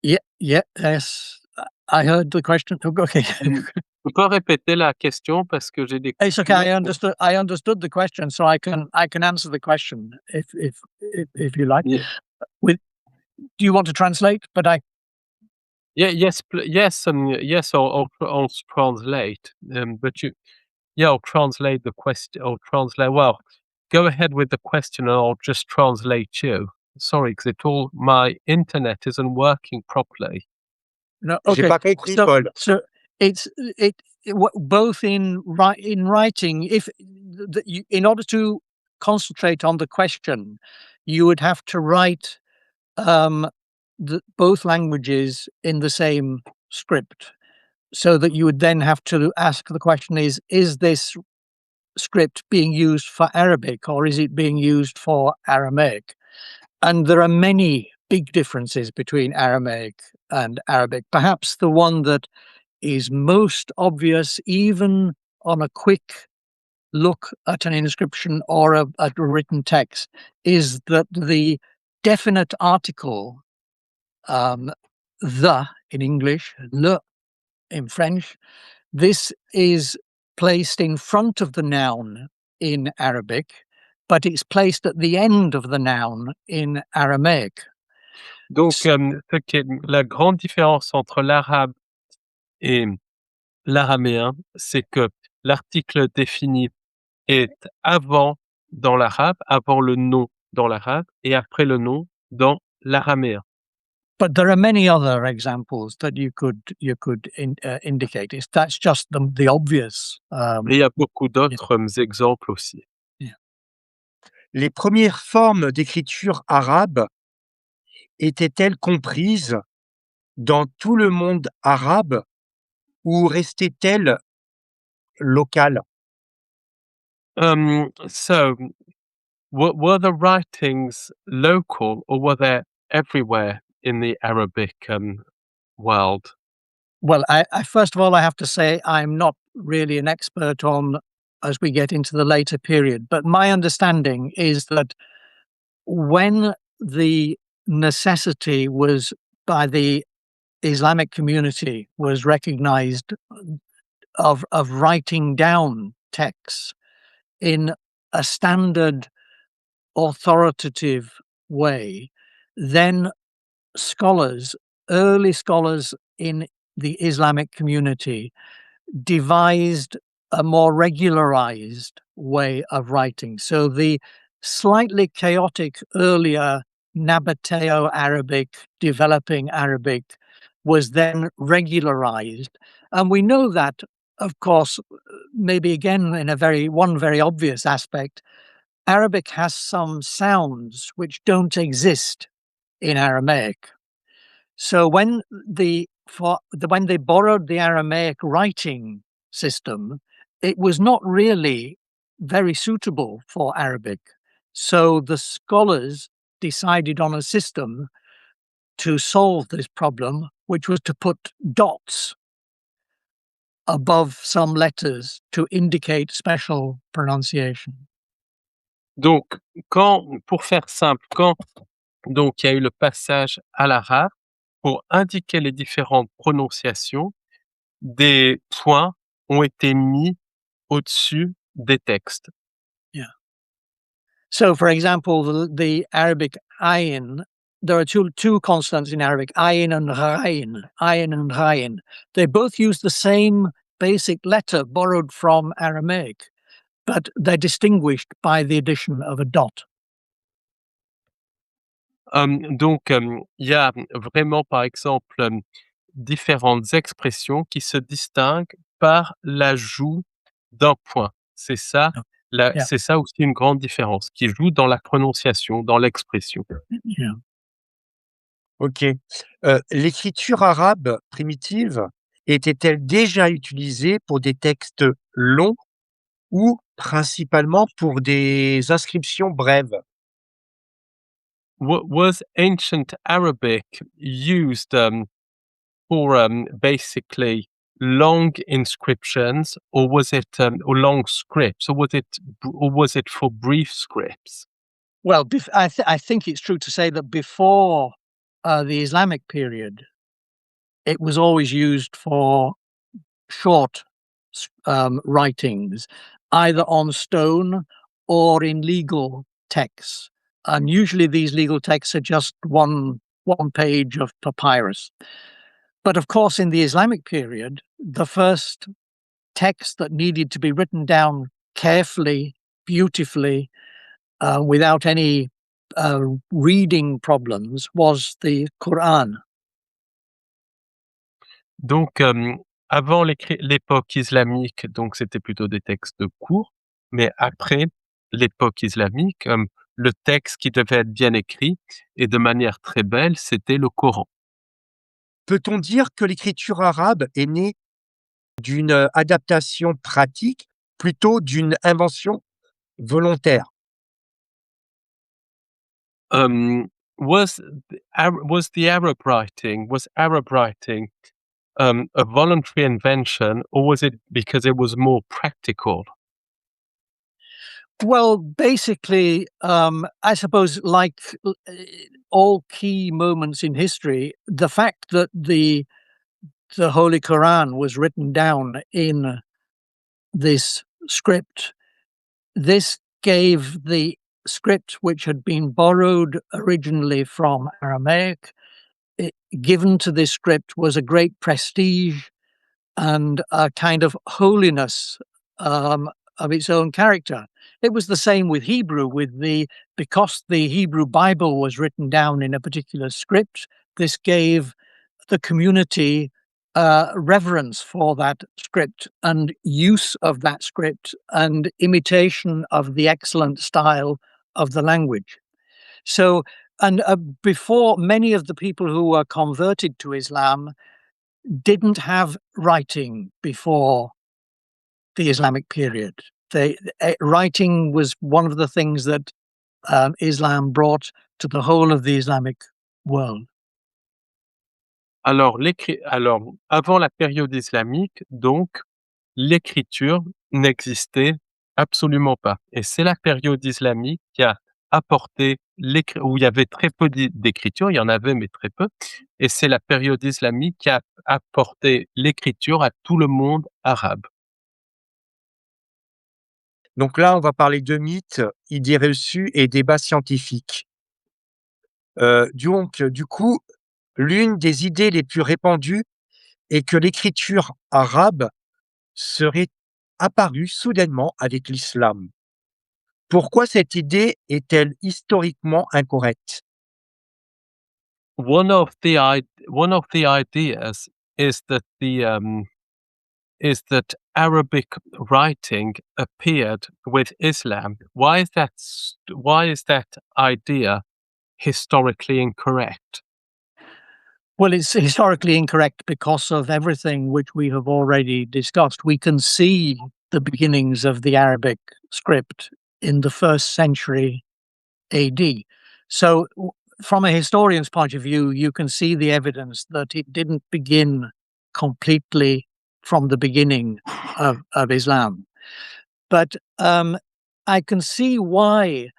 Yes, I heard the question. Okay. Tu peux répéter la question parce que j'ai des It's okay. coupures. I understood the question, so I can answer the question if you like. Yeah. Do you want to translate? But Yes, yes, I'll translate. But I'll translate the question. Well, go ahead with the question, and I'll just translate you. Sorry, because my internet isn't working properly. no. J'ai Okay. pas compris, Paul. So both in writing. If in order to concentrate on the question, you would have to write both languages in the same script, so that you would then have to ask the question: is this script being used for Arabic or is it being used for Aramaic? And there are many big differences between Aramaic and Arabic. Perhaps the one that is most obvious, even on a quick look at an inscription or at a written text, is that the definite article, the in English, le in French, this is placed in front of the noun in Arabic, but it's placed at the end of the noun in Aramaic. Donc, ce qui est la grande différence entre l'arabe et l'araméen, c'est que l'article défini est avant dans l'arabe, avant le nom dans l'arabe et après le nom dans l'araméen. But there are many other examples that you could indicate. That's just the obvious. Et il y a beaucoup d'autres exemples aussi. Les premières formes d'écriture arabe étaient-elles comprises dans tout le monde arabe ou restaient-elles locales? So, were the writings local or were they everywhere in the Arabic world? Well, I first of all, I have to say I'm not really an expert on as we get into the later period, but my understanding is that when the necessity was by the Islamic community was recognized of writing down texts in a standard authoritative way, then early scholars in the Islamic community devised a more regularized way of writing. So the slightly chaotic earlier Nabateo-Arabic, developing Arabic, was then regularized. And we know that, of course, maybe again in one very obvious aspect, Arabic has some sounds which don't exist in Aramaic. So when the when they borrowed the Aramaic writing system, it was not really very suitable for Arabic. So the scholars decided on a system to solve this problem, which was to put dots above some letters to indicate special pronunciation. Donc, pour faire simple, quand donc il y a eu le passage à l'arabe, pour indiquer les différentes prononciations, des points ont été mis au-dessus des textes. Yeah. So, for example, the Arabic ayin, there are two consonants in Arabic, ayin and ghayn, ayin and ghayn. They both use the same basic letter borrowed from Aramaic, but they're distinguished by the addition of a dot. Il y a vraiment, par exemple, différentes expressions qui se distinguent par l'ajout d'un point. C'est ça, Yeah. c'est ça aussi une grande différence, qui joue dans la prononciation, dans l'expression. Yeah. OK. L'écriture arabe primitive était-elle déjà utilisée pour des textes longs ou principalement pour des inscriptions brèves? Was ancient Arabic used for basically long inscriptions, or was it or long scripts, or was it for brief scripts? Well, I think it's true to say that before the Islamic period, it was always used for short writings, either on stone or in legal texts. And usually these legal texts are just one page of papyrus. But of course, in the Islamic period, the first text that needed to be written down carefully, beautifully, without any reading problems was the Quran. Donc, avant l'époque islamique, donc c'était plutôt des textes courts, mais après l'époque islamique, le texte qui devait être bien écrit et de manière très belle, c'était le Coran. Peut-on dire que l'écriture arabe est née d'une adaptation pratique plutôt d'une invention volontaire? Was Arab writing a voluntary invention, or was it because it was more practical? Well, basically, I suppose, like all key moments in history, the fact that the Holy Quran was written down in this script, this gave the script, which had been borrowed originally from Aramaic, given to this script was a great prestige and a kind of holiness of its own character. It was the same with Hebrew, because the Hebrew Bible was written down in a particular script. This gave the community reverence for that script and use of that script and imitation of the excellent style of the language. So, and before, many of the people who were converted to Islam didn't have writing before the Islamic period. Writing was one of the things that Islam brought to the whole of the Islamic world. Alors, avant la période islamique, donc, l'écriture n'existait absolument pas. Et c'est la période islamique qui a apporté où il y avait très peu d'écriture, il y en avait, mais très peu. Et c'est la période islamique qui a apporté l'écriture à tout le monde arabe. Donc là, on va parler de mythes, idées reçues et débats scientifiques. Du coup, l'une des idées les plus répandues est que l'écriture arabe serait apparue soudainement avec l'islam. Pourquoi cette idée est-elle historiquement incorrecte? One of the ideas is that Arabic writing appeared with Islam. Why is that idea historically incorrect? Well, it's historically incorrect because of everything which we have already discussed. We can see the beginnings of the Arabic script in the 1st century AD. So, from a historian's point of view, you can see the evidence that it didn't begin completely from the beginning of Islam. But I can see why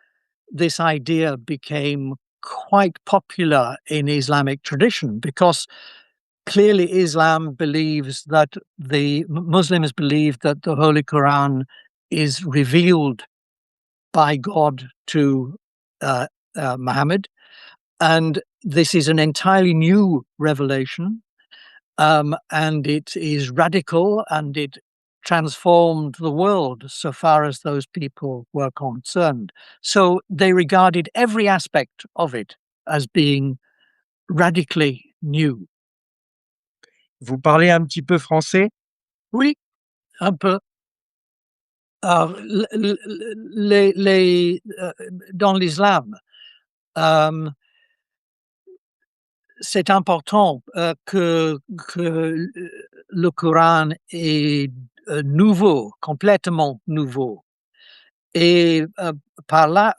this idea became quite popular in Islamic tradition, because clearly Islam believes that Muslims believe that the Holy Quran is revealed by God to Muhammad, and this is an entirely new revelation, and it is radical, and it transformed the world so far as those people were concerned. So they regarded every aspect of it as being radically new. Vous parlez un petit peu français? Oui, un peu. Dans l'islam, c'est important que le Coran est nouveau, complètement nouveau. Et par là,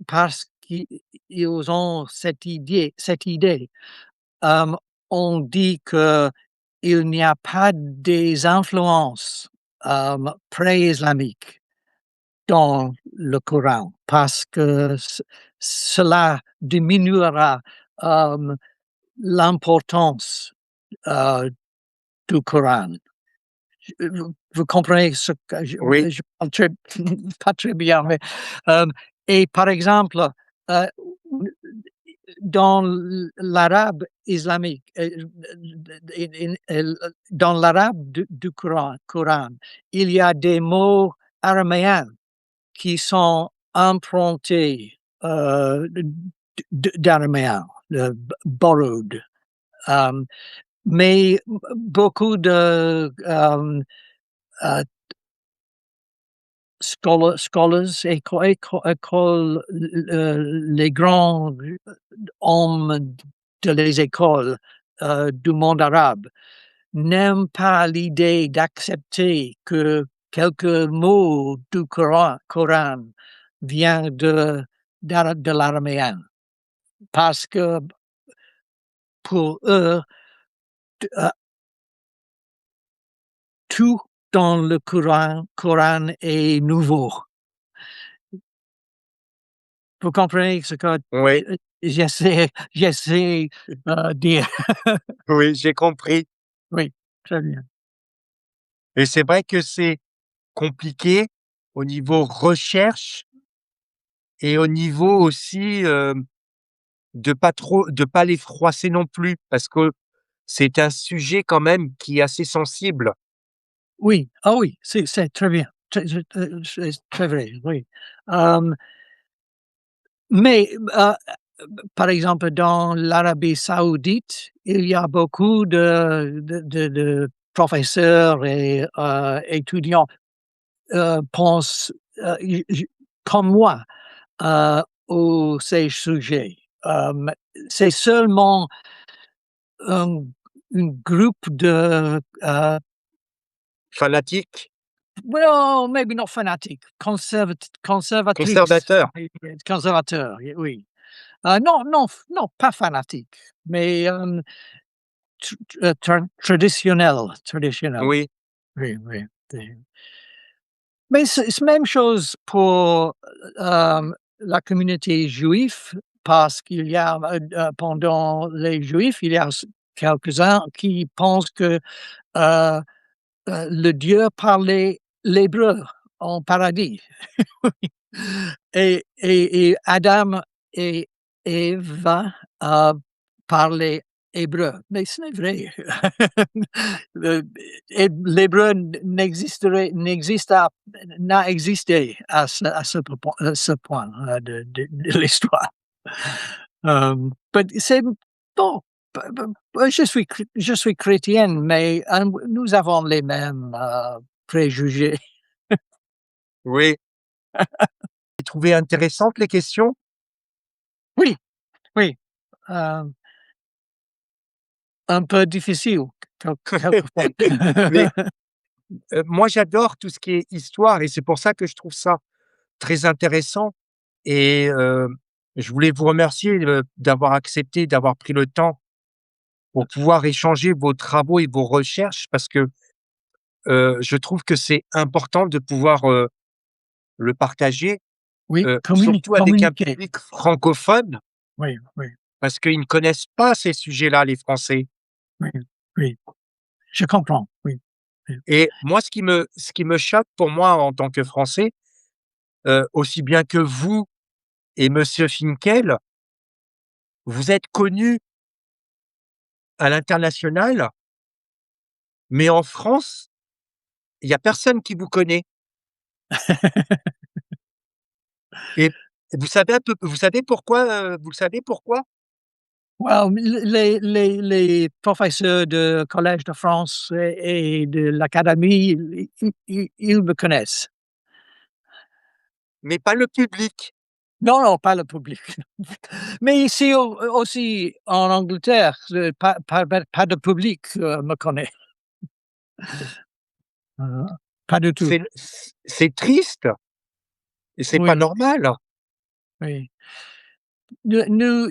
parce qu'ils ont cette idée, on dit que il n'y a pas des influences pré-islamiques dans le Coran, parce que cela diminuera l'importance du Coran. Vous comprenez ce que Oui. je parle pas très bien, mais et par exemple, dans l'arabe islamique, dans l'arabe du Coran, il y a des mots araméens qui sont empruntés d'araméen, borrowed. Mais beaucoup de scholars, écoles, les grands hommes de les écoles du monde arabe n'aiment pas l'idée d'accepter que quelques mots du Coran viennent de l'araméen, parce que pour eux, tout dans le Coran est nouveau. Vous comprenez ce que Oui, j'essaie dire? oui, j'ai compris. Oui, très bien. Et c'est vrai que c'est compliqué au niveau recherche et au niveau aussi, de pas les froisser non plus parce que c'est un sujet quand même qui est assez sensible. Oui, ah oui, c'est très bien. C'est très vrai, oui. Mais par exemple, dans l'Arabie saoudite, il y a beaucoup de professeurs et étudiants pensent comme moi ces sujets. C'est seulement un groupe de Fanatique, well, maybe not fanatic, conservatrices, conservateur. conservateurs, oui. Non, pas fanatique, mais traditionnel. Oui, Oui, oui. Mais c'est même chose pour la communauté juive, parce qu'il y a pendant les Juifs, il y a quelques-uns qui pensent que euh, le Dieu parlait l'hébreu en paradis. Et Adam et Ève parlaient hébreu, mais ce n'est vrai. L'hébreu n'a existé à ce point de l'histoire. Mais c'est bon. Je suis chrétienne, mais nous avons les mêmes préjugés. oui. Vous trouvez intéressantes les questions? Oui, oui. euh, un peu difficile quelquefois. Mais moi, j'adore tout ce qui est histoire et c'est pour ça que je trouve ça très intéressant et je voulais vous remercier, d'avoir accepté, d'avoir pris le temps pour pouvoir échanger vos travaux et vos recherches parce que, je trouve que c'est important de pouvoir, le partager, Oui, surtout avec un communiquer. public francophone Oui, oui, parce qu'ils ne connaissent pas ces sujets-là, les Français oui, oui, je comprends, oui, oui. et moi, ce qui me choque pour moi en tant que Français, aussi bien que vous et monsieur Finkel, vous êtes connu à l'international, mais en France, il y a personne qui vous connaît et vous savez pourquoi, vous le savez pourquoi? Well, les professeurs de Collège de France et de l'académie, ils me connaissent. Mais pas le public. Non, non, pas le public. Mais ici aussi en Angleterre, pas de public, me connaît. Heu, pas du tout. C'est triste et c'est pas Oui, normal. oui. Nous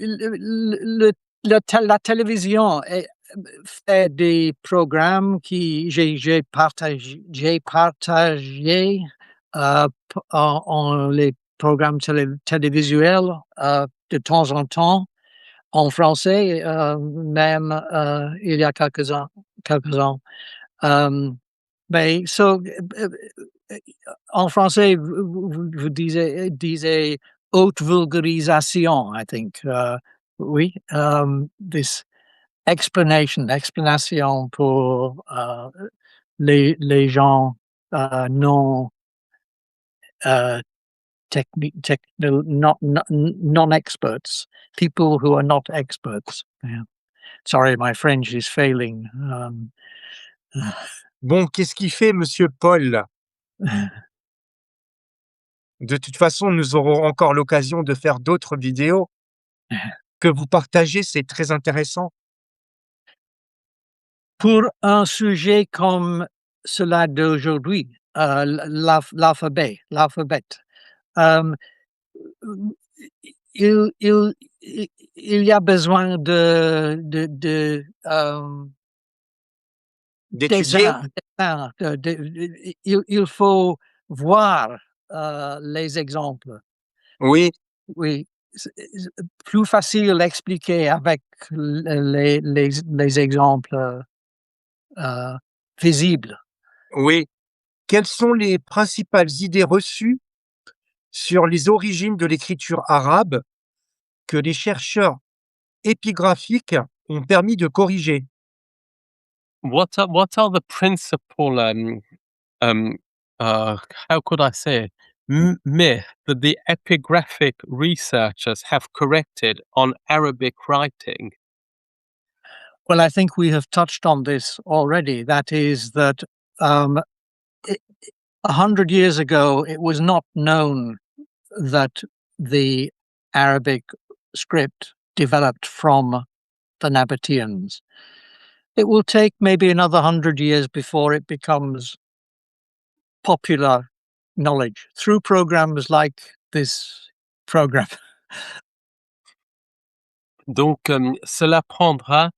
la télévision fait des programmes qui j'ai partagé, p en les programmes télévisuels, de temps en temps en français, même, il y a quelques ans. Mais en français, vous disiez haute vulgarisation, I think. Oui, this explanation pour les gens non non experts, people who are not experts. Yeah. Sorry, my French is failing. Bon, qu'est-ce qu'il fait monsieur Paul? De toute façon, nous aurons encore l'occasion de faire d'autres vidéos. Que vous partagez, c'est très intéressant. Pour un sujet comme cela d'aujourd'hui, l'alphabet, hem, il y a besoin D'étudier? dessin, il faut voir, les exemples. Oui, Oui, c'est plus facile d'expliquer avec les exemples, visibles. oui. Quelles sont les principales idées reçues sur les origines de l'écriture arabe que les chercheurs épigraphiques ont permis de corriger? What are the principal, um, uh, how could I say it? Myth that the epigraphic researchers have corrected on Arabic writing? Well, I think we have touched on this already. That is that, um, 100 years ago, it was not known that the Arabic script developed from the Nabateans. It will take maybe another 100 years before it becomes popular knowledge through programs like this program. Donc, cela prendra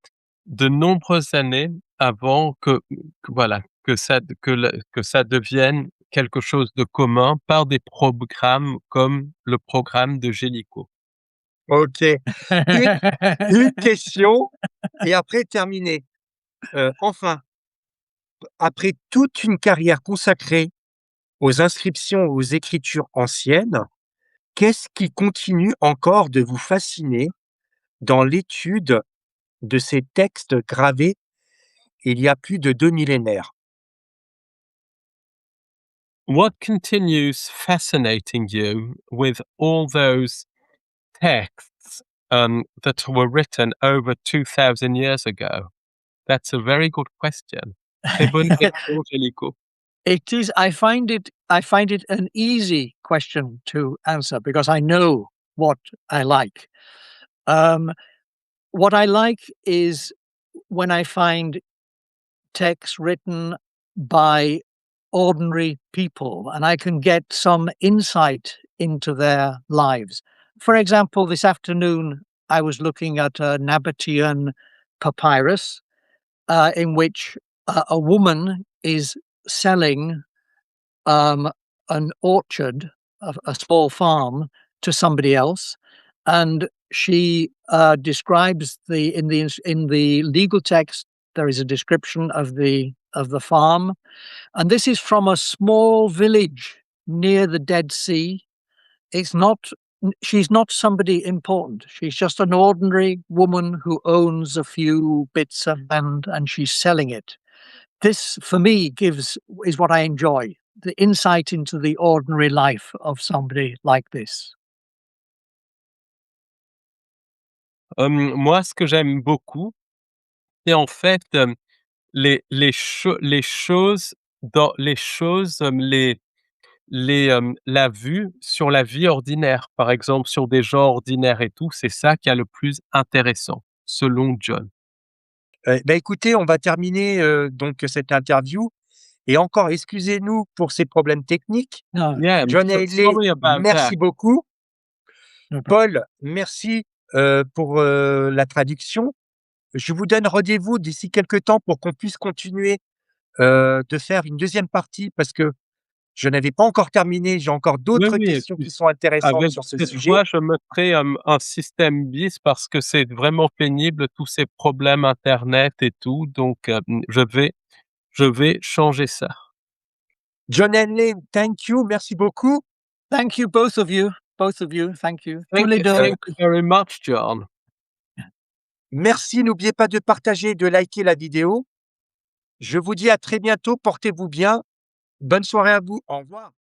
de nombreuses années avant que voilà, que ça devienne quelque chose de commun par des programmes comme le programme de Gélico. OK. Une une question et après terminé. Enfin, après toute une carrière consacrée aux inscriptions, aux écritures anciennes, qu'est-ce qui continue encore de vous fasciner dans l'étude de ces textes gravés il y a plus de 2 millénaires? What continues fascinating you with all those texts, that were written over 2000 years ago? That's a very good question. Très bonne question, Gélico. It is. I find it an easy question to answer because I know what I like. Um, what I like is when I find texts written by ordinary people and I can get some insight into their lives. For example, this afternoon I was looking at a nabatéenne papyrus in which a woman is selling an orchard, a small farm, to somebody else, and she describes in the legal text. There is a description of the farm, and this is from a small village near the Dead Sea. It's not. She's not somebody important. She's just an ordinary woman who owns a few bits of land and she's selling it. This, for me, is what I enjoy, the insight into the ordinary life of somebody like this. Moi, ce que j'aime beaucoup, c'est en fait, les choses dans les choses, la vue sur la vie ordinaire. Par exemple, sur des gens ordinaires et tout, c'est ça qui est le plus intéressant, selon John. Écoutez, on va terminer, donc cette interview et encore excusez-nous pour ces problèmes techniques. No, Yeah, John Haley, sorry about that. merci beaucoup. no problem. Paul, merci, pour, la traduction. Je vous donne rendez-vous d'ici quelque temps pour qu'on puisse continuer, de faire une deuxième partie parce que je n'avais pas encore terminé. J'ai encore Oui, d'autres oui et questions puis qui sont intéressantes avec sur ce cette sujet. fois, je mettrai, un système bis parce que c'est vraiment pénible tous ces problèmes internet et tout donc je vais changer ça. John Henley, thank you, merci beaucoup. Thank you, both of you. Both of you. Thank you. Tous Thank les deux. thank you very much, John. Merci, n'oubliez pas de partager et de liker la vidéo. Je vous dis à très bientôt, portez-vous bien. Bonne soirée à vous. Au revoir.